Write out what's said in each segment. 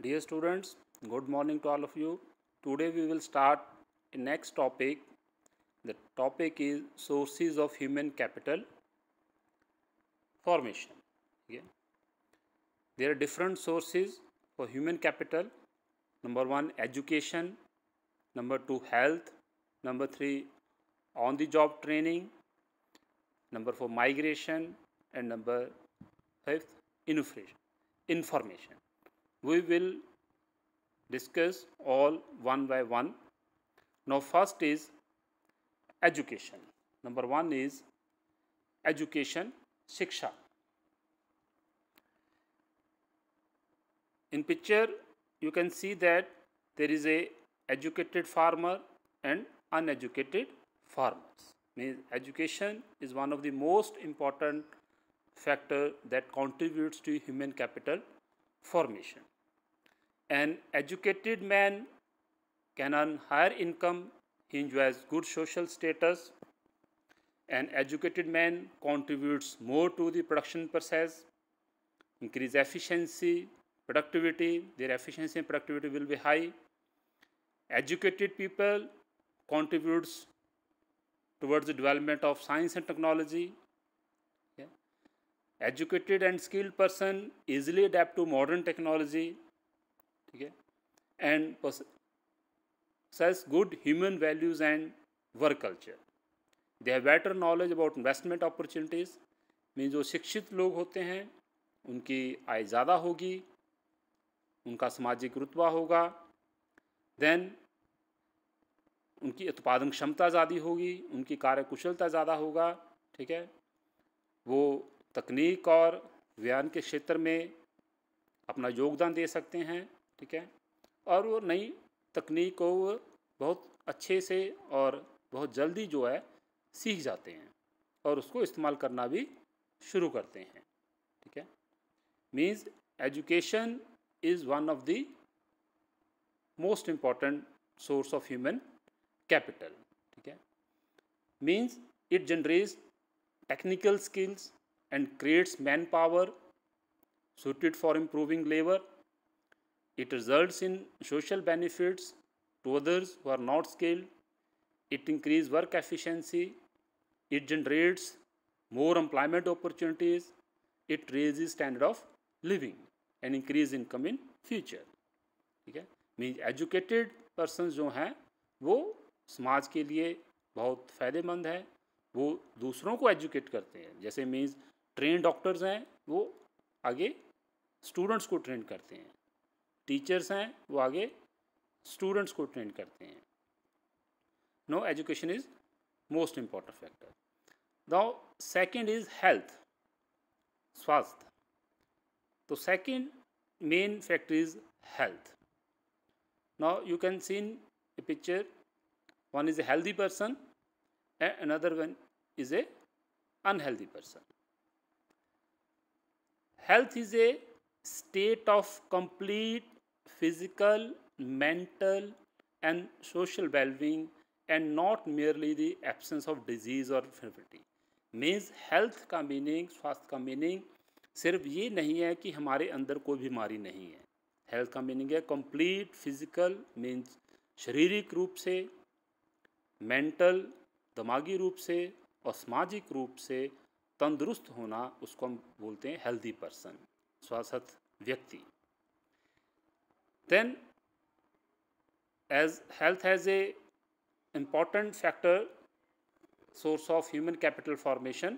Dear students, good morning to all of you. Today we will start a next topic. The topic is sources of human capital formation. Okay. There are different sources for human capital. Number one, education. Number two, health. Number three, on the job training. Number four, migration. And number fifth, information. We will discuss all one by one. Now first is education. Number one is education, shiksha. In picture you can see that there is a educated farmer and uneducated farmers. Means education is one of the most important factor that contributes to human capital formation. An educated man can earn higher income, he enjoys good social status. An educated man contributes more to the production process, increase efficiency, productivity, their efficiency and productivity will be high. Educated people contributes towards the development of science and technology. Yeah. Educated and skilled person easily adapt to modern technology. Okay. And possess good human values and work culture. They have better knowledge about investment opportunities. Mean जो शिक्षित लोग होते हैं उनकी आय ज़्यादा होगी, उनका सामाजिक रुतबा होगा, देन उनकी उत्पादन क्षमता ज़्यादा होगी, उनकी कार्यकुशलता ज़्यादा होगा. ठीक है, वो तकनीक और विज्ञान के क्षेत्र में अपना योगदान दे सकते हैं. ठीक है, और वो नई तकनीक को बहुत अच्छे से और बहुत जल्दी जो है सीख जाते हैं और उसको इस्तेमाल करना भी शुरू करते हैं. ठीक है, means education is one of the most important source of human capital. ठीक है, means it generates technical skills and creates manpower suited for improving labor. It results in social benefits to others who are not skilled. It increases work efficiency. It generates more employment opportunities. It raises standard of living and increase income in future. ठीक है, means educated person जो हैं वो समाज के लिए बहुत फ़ायदेमंद है. वो दूसरों को एजुकेट करते हैं. जैसे मीन्स ट्रेन डॉक्टर्स हैं वो आगे स्टूडेंट्स को ट्रेन करते हैं, टीचर्स हैं वो आगे स्टूडेंट्स को ट्रेन करते हैं. No, education is most important factor. Now second is health, स्वास्थ्य. तो second main factor is health. Now you can see in a picture, one is a healthy person and another one is a unhealthy person. Health is a state of complete physical, mental and social well-being and not merely the absence of disease or infirmity. Means health का meaning, स्वास्थ्य का meaning सिर्फ ये नहीं है कि हमारे अंदर कोई बीमारी नहीं है. हेल्थ का मीनिंग है कंप्लीट फिजिकल, मीन्स शारीरिक रूप से, मेंटल दिमागी रूप से और सामाजिक रूप से तंदुरुस्त होना, उसको हम बोलते हैं हेल्दी पर्सन, स्वस्थ व्यक्ति. Then as health has a important factor source of human capital formation.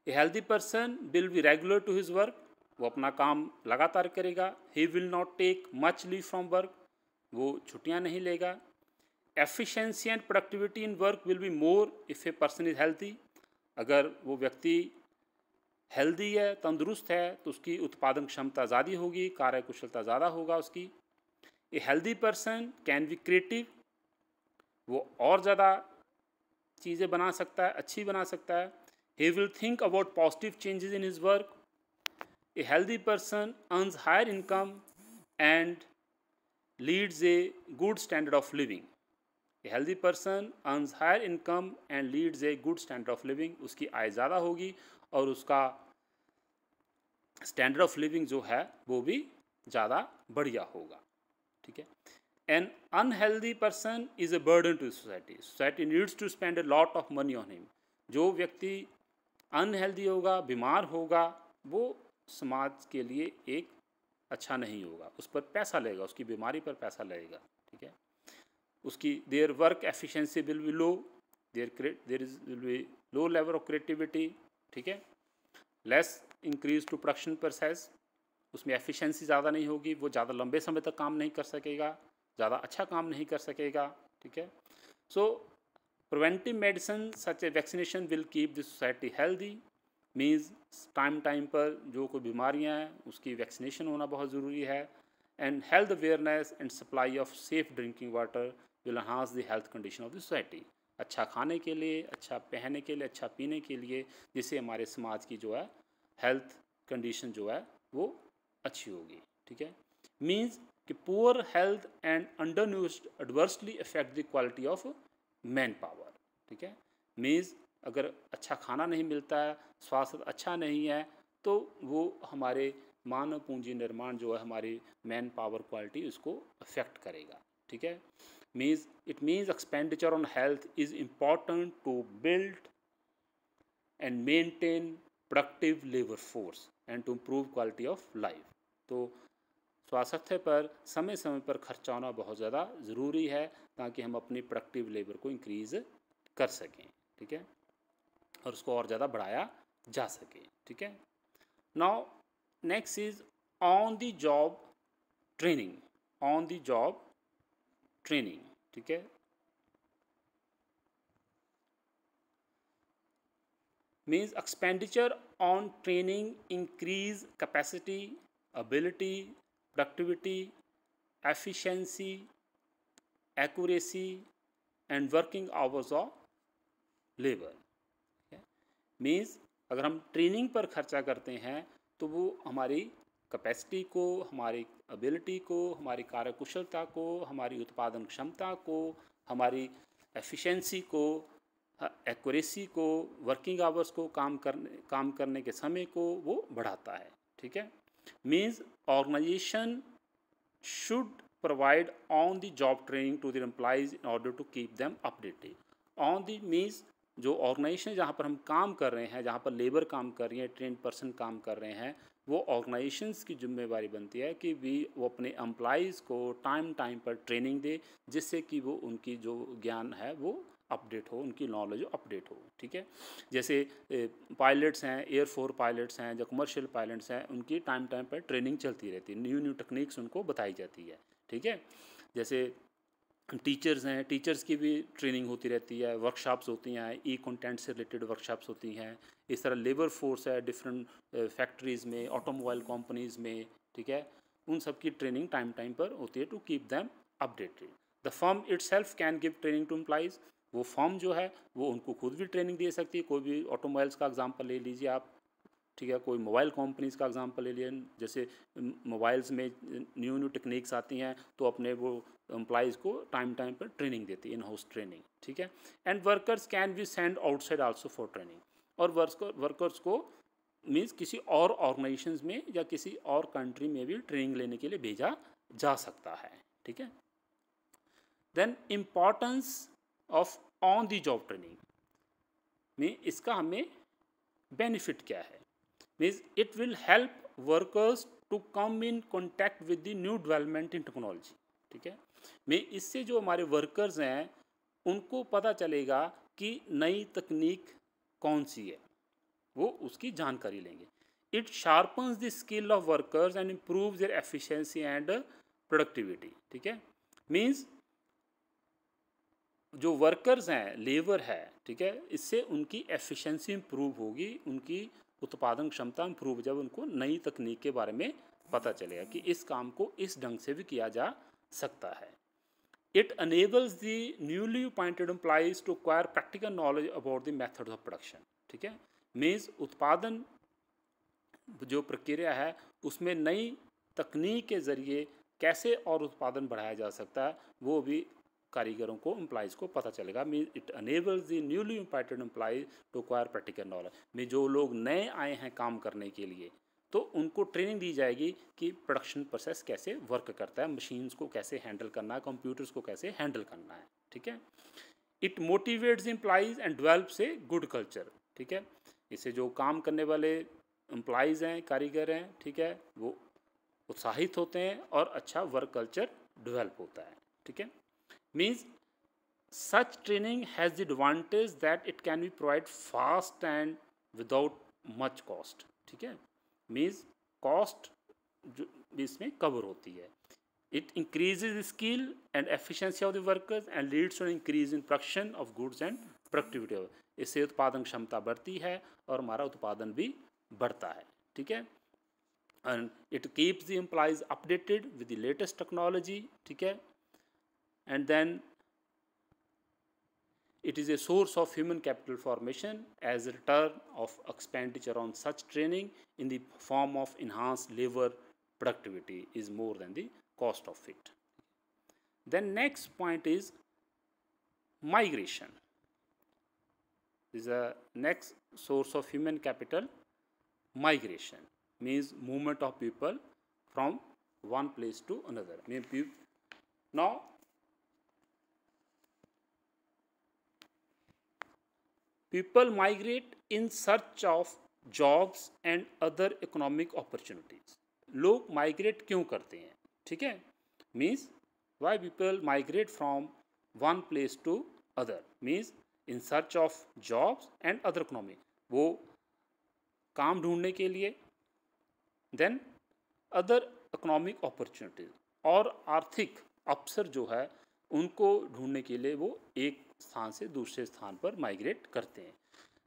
A healthy person will be regular to his work. वो अपना काम लगातार करेगा. He will not take much leave from work. वो छुट्टियां नहीं लेगा. Efficiency and productivity in work will be more if a person is healthy. अगर वो व्यक्ति हेल्दी है, तंदुरुस्त है, तो उसकी उत्पादन क्षमता ज़्यादा होगी, कार्यकुशलता ज़्यादा होगा उसकी. ए healthy person can be creative. वो और ज़्यादा चीज़ें बना सकता है, अच्छी बना सकता है. He will think about positive changes in his work. A healthy person earns higher income and leads a good standard of living. A healthy person earns higher income and leads a good standard of living. उसकी आय ज़्यादा होगी और उसका standard of living जो है वो भी ज़्यादा बढ़िया होगा, ठीक है। An unhealthy person is a burden to society, society needs to spend a lot of money on him. जो व्यक्ति अनहेल्दी होगा, बीमार होगा, वो समाज के लिए एक अच्छा नहीं होगा, उस पर पैसा लगेगा, उसकी बीमारी पर पैसा लगेगा, ठीक है। उसकी their work efficiency will be low, there is will be low level of creativity, ठीक है। Less increase to production process, उसमें एफिशिएंसी ज़्यादा नहीं होगी, वो ज़्यादा लंबे समय तक काम नहीं कर सकेगा, ज़्यादा अच्छा काम नहीं कर सकेगा, ठीक है। So preventive medicine such a vaccination will keep the society healthy, means time पर जो कोई बीमारियां हैं उसकी वैक्सीनेशन होना बहुत ज़रूरी है। And health awareness and supply of safe drinking water will enhance the health condition of the society. अच्छा खाने के लिए, अच्छा पहनने के लिए, अच्छा पीने के लिए, जिससे हमारे समाज की जो है हेल्थ कंडीशन जो है वो अच्छी होगी, ठीक है। मीन्स कि poor health and under nutrition adversely affect the quality of man power, ठीक है। मीन्स अगर अच्छा खाना नहीं मिलता है, स्वास्थ्य अच्छा नहीं है, तो वो हमारे मानव पूंजी निर्माण जो है, हमारी मैन पावर क्वालिटी, उसको अफेक्ट करेगा, ठीक है। Means it means expenditure on health is important to build and maintain productive labour force and to improve quality of life. तो स्वास्थ्य पर समय समय पर खर्चा होना बहुत ज़्यादा ज़रूरी है, ताकि हम अपनी प्रोडक्टिव लेबर को इंक्रीज़ कर सकें, ठीक है, और उसको और ज़्यादा बढ़ाया जा सके, ठीक है। Now next is on the job training, on the job training, ठीक है। Means expenditure on training increase capacity, ability, productivity, efficiency, accuracy and working hours of labor। Means अगर हम ट्रेनिंग पर खर्चा करते हैं तो वो हमारी कैपेसिटी को, हमारी एबिलिटी को, हमारी कार्यकुशलता को, हमारी उत्पादन क्षमता को, हमारी एफिशिएंसी को, एक्यूरेसी को, वर्किंग आवर्स को, काम करने के समय को वो बढ़ाता है, ठीक है। Means organisation should provide on the job training to the employees in order to keep them updated. On the means जो ऑर्गेनाइजेशन जहाँ पर हम काम कर रहे हैं, जहाँ पर लेबर काम कर रही है, ट्रेंड पर्सन काम कर रहे हैं, वो ऑर्गेनाइजेशंस की जिम्मेवारी बनती है कि वो अपने एम्प्लॉइज़ को टाइम पर ट्रेनिंग दे, जिससे कि वो उनकी जो ज्ञान है वो अपडेट हो, उनकी नॉलेज अपडेट हो, ठीक है। जैसे पायलट्स हैं, एयरफोर्स पायलट्स हैं, जो कमर्शियल पायलट्स हैं, उनकी टाइम पर ट्रेनिंग चलती रहती है, न्यू टेक्निक्स उनको बताई जाती है, ठीक है। जैसे टीचर्स हैं, टीचर्स की भी ट्रेनिंग होती रहती है, वर्कशॉप्स होती हैं, ई कंटेंट से रिलेटेड वर्कशॉप्स होती हैं। इस तरह लेबर फोर्स है डिफरेंट फैक्ट्रीज़ में, ऑटोमोबाइल कंपनीज़ में, ठीक है, उन सब की ट्रेनिंग टाइम पर होती है to keep them updated. The firm itself can give training to employees, वो फर्म जो है वो उनको खुद भी ट्रेनिंग दे सकती है। कोई भी ऑटोमोबाइल्स का एग्जांपल ले लीजिए आप, ठीक है, कोई मोबाइल कंपनीज़ का एग्जांपल ले लिए, जैसे मोबाइल्स में न्यू टेक्निक्स आती हैं तो अपने वो एम्प्लॉइज़ को टाइम पर ट्रेनिंग देती है, इन हाउस ट्रेनिंग, ठीक है। And workers can be send outside also for training, और वर्कर्स को मीन्स किसी और ऑर्गेनाइजेशंस में या किसी और कंट्री में भी ट्रेनिंग लेने के लिए भेजा जा सकता है, ठीक है। Then importance of on the job training में इसका हमें बेनिफिट क्या है। Means it will help workers to come in contact with the new development in technology, ठीक है। मैं इससे जो हमारे वर्कर्स हैं उनको पता चलेगा कि नई तकनीक कौन सी है, वो उसकी जानकारी लेंगे। It sharpens the skill of workers and improve their efficiency and productivity, ठीक है। मीन्स जो वर्कर्स हैं, लेबर है, ठीक है, इससे उनकी एफिशिएंसी इम्प्रूव होगी, उनकी उत्पादन क्षमता इम्प्रूव, जब उनको नई तकनीक के बारे में पता चलेगा कि इस काम को इस ढंग से भी किया जा सकता है। It enables the newly appointed employees to acquire practical knowledge about the methods of production, ठीक है। मीन्स उत्पादन जो प्रक्रिया है उसमें नई तकनीक के ज़रिए कैसे और उत्पादन बढ़ाया जा सकता है, वो भी कारीगरों को, एम्प्लॉइज़ को पता चलेगा। Mean it enables the newly appointed employees to acquire practical knowledge. में जो लोग नए आए हैं काम करने के लिए, तो उनको ट्रेनिंग दी जाएगी कि प्रोडक्शन प्रोसेस कैसे वर्क करता है, मशीन्स को कैसे हैंडल करना है, कंप्यूटर्स को कैसे हैंडल करना है, ठीक है। It motivates employees and develops a good culture, ठीक है। इससे जो काम करने वाले एम्प्लॉइज़ हैं, कारीगर हैं, ठीक है, वो उत्साहित होते हैं और अच्छा वर्क कल्चर डेवलप होता है, ठीक है। Means such training has the advantage that it can be provided fast and without much cost, ठीक है। मीन्स कॉस्ट जो भी इसमें कवर होती है। It increases skill and efficiency of the workers and leads to increase in production of goods and productivity. इससे उत्पादन क्षमता बढ़ती है और हमारा उत्पादन भी बढ़ता है, ठीक है। And it keeps the employees updated with the latest technology, ठीक है। And then it is a source of human capital formation as a return of expenditure on such training in the form of enhanced labor productivity is more than the cost of it. Then next point is migration. This is a next source of human capital. Migration means movement of people from one place to another. Now people migrate in search of jobs and other economic opportunities. लोग migrate क्यों करते हैं, ठीक है। Means why people migrate from one place to other means in search of jobs and other economic, वो काम ढूंढने के लिए, then other economic opportunities, और आर्थिक अवसर जो है उनको ढूंढने के लिए वो एक स्थान से दूसरे स्थान पर माइग्रेट करते हैं।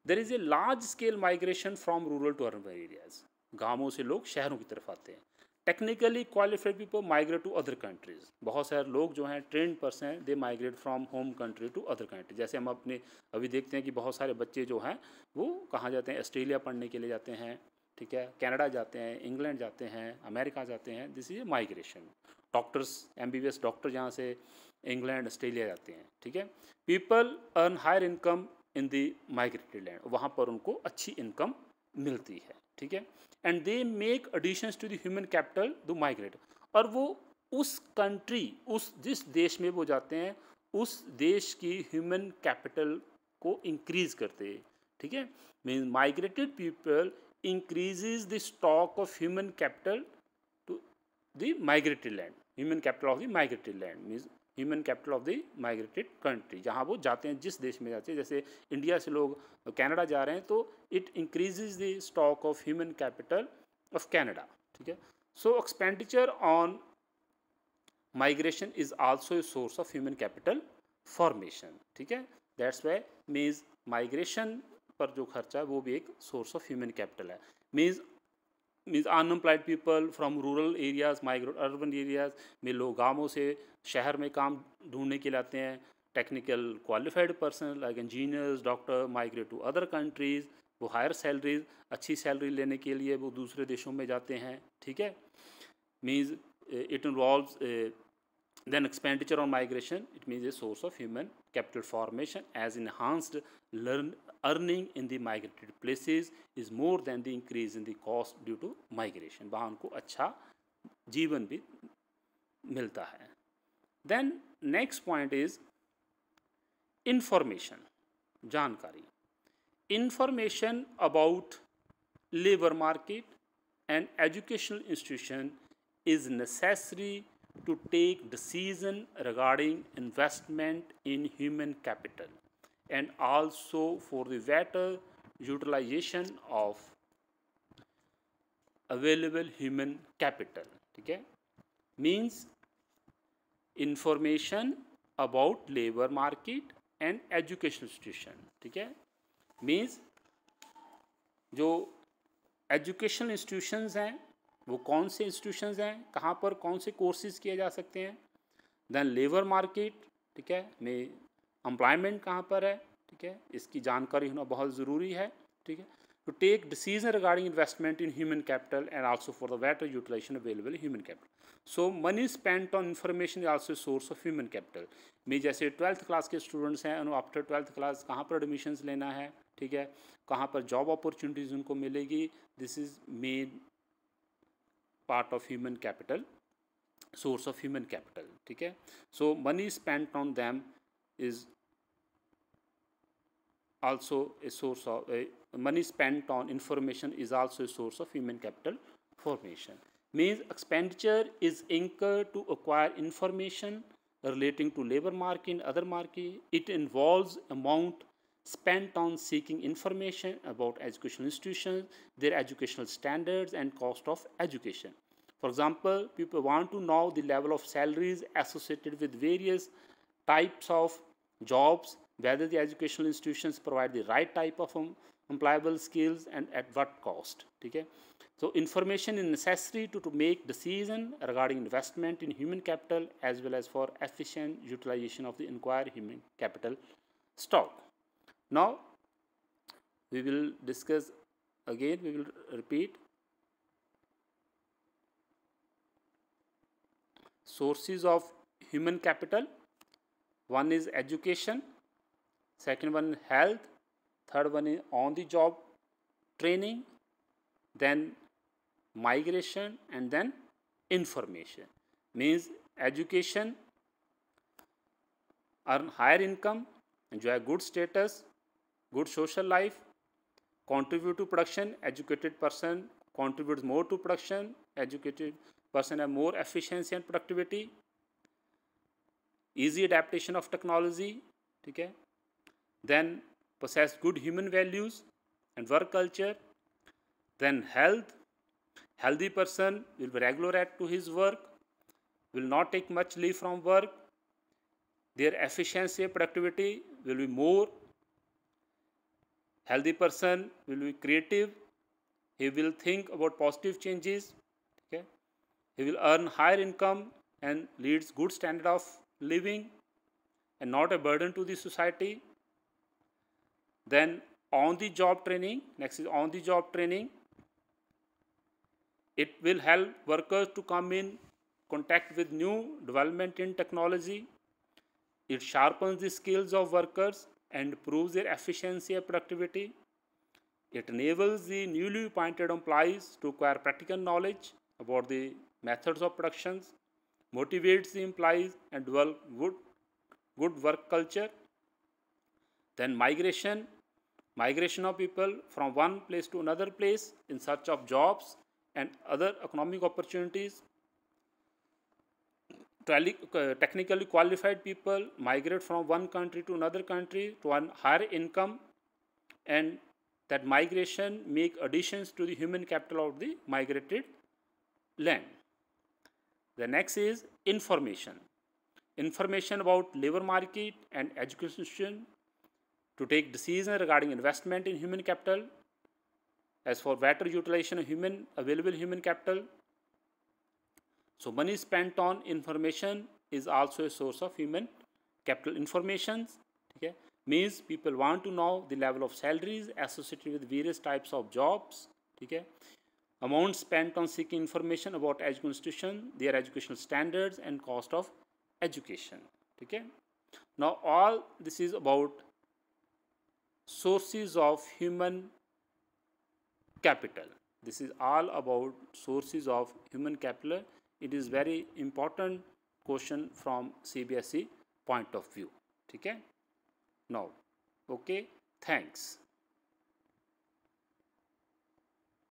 There is a large scale migration from rural to urban areas, गाँवों से लोग शहरों की तरफ आते हैं। Technically qualified people migrate to other countries, बहुत सारे लोग जो हैं ट्रेंड पर्सन हैं, they migrate from home country to other country. जैसे हम अपने अभी देखते हैं कि बहुत सारे बच्चे जो हैं वो कहाँ जाते हैं, ऑस्ट्रेलिया पढ़ने के लिए जाते हैं, ठीक है, कनाडा जाते हैं, इंग्लैंड जाते हैं, अमेरिका जाते हैं। This is a migration. Doctors, MBBS doctor जहाँ से इंग्लैंड ऑस्ट्रेलिया जाते हैं, ठीक है। People earn higher income in the migrated land, वहाँ पर उनको अच्छी इनकम मिलती है, ठीक है। And they make additions to the human capital to migrate, और वो उस कंट्री, उस जिस देश में वो जाते हैं उस देश की ह्यूमन कैपिटल को इंक्रीज करते हैं, ठीक है। Means migrated people increases the stock of human capital to the migrated land. Human capital of the migrated land means human capital of the migrated country. जहाँ वो जाते हैं, जिस देश में जाते हैं, जैसे इंडिया से लोग कनाडा जा रहे हैं तो it increases the stock of human capital of Canada, ठीक है। So expenditure on migration is also a source of human capital formation, ठीक है। That's why means migration पर जो खर्चा है वो भी एक सोर्स ऑफ ह्यूमन कैपिटल है। Means unemployed people from rural areas migrate urban areas में, लोग गाँवों से शहर में काम ढूंढने के लिए आते हैं। Technical qualified person like engineers, doctor migrate to other countries, वो हायर सैलरीज, अच्छी सैलरी लेने के लिए वो दूसरे देशों में जाते हैं, ठीक है। Means it involves then expenditure on migration, it means a source of human capital formation as enhanced earning in the migrated places is more than the increase in the cost due to migration. वहाँ उनको अच्छा जीवन भी मिलता है। Then next point is information, जानकारी। Information about labor market and educational institution is necessary to take decision regarding investment in human capital and also for the better utilization of available human capital, ठीक है। means information about labor market and educational institution, ठीक है। means जो educational institutions हैं वो कौन से institutions हैं, कहाँ पर कौन से कोर्सेज किए जा सकते हैं। देन लेबर मार्केट, ठीक है, में एम्प्लॉयमेंट कहाँ पर है, ठीक है, इसकी जानकारी होना बहुत ज़रूरी है, ठीक है। To take decision regarding investment in human capital and also for the better utilization available human capital. So money spent on information is also source of human capital. में जैसे 12th क्लास के स्टूडेंट्स हैं, after 12th class कहाँ पर admissions लेना है, ठीक है, कहाँ पर जॉब अपॉर्चुनिटीज़ उनको मिलेगी, this is main part of human capital, source of human capital. ठीक है, so money spent on them is also a source of money spent on information is also a source of human capital formation. Means expenditure is incurred to acquire information relating to labor market and other market. It involves amount spent on seeking information about educational institutions, their educational standards and cost of education. For example, people want to know the level of salaries associated with various types of jobs, whether the educational institutions provide the right type of employable skills and at what cost. Okay? So information is necessary to make decision regarding investment in human capital as well as for efficient utilization of the acquired human capital stock. Now we will discuss again, we will repeat sources of human capital. One is education, second one health, third one is on the job training, then migration, and then information. Means education, earn higher income, enjoy good status, good social life, contribute to production. Educated person contributes more to production, educated person have more efficiency and productivity, easy adaptation of technology, okay? Then possess good human values and work culture. Then health, healthy person will be regular at to his work, will not take much leave from work, their efficiency and productivity will be more. Healthy person will be creative, he will think about positive changes, okay? He will earn higher income and leads good standard of living and not a burden to the society. Then on the job training, next is on the job training. It will help workers to come in contact with new development in technology. It sharpens the skills of workers and improves their efficiency and productivity. It enables the newly appointed employees to acquire practical knowledge about the methods of productions, motivates the employees and develop good work culture. Then migration of people from one place to another place in search of jobs and other economic opportunities. Technically qualified people migrate from one country to another country to earn higher income, and that migration make additions to the human capital of the migrated land. The next is information about labor market and education to take decisions regarding investment in human capital as for better utilization of available human capital. So money spent on information is also a source of human capital. Information, okay, means people want to know the level of salaries associated with various types of jobs, okay, amount spent on seeking information about educational institution, their educational standards and cost of education. Okay. Now all this is about sources of human capital. This is all about sources of human capital. It is very important question from CBSE point of view. Okay. Now, okay, thanks.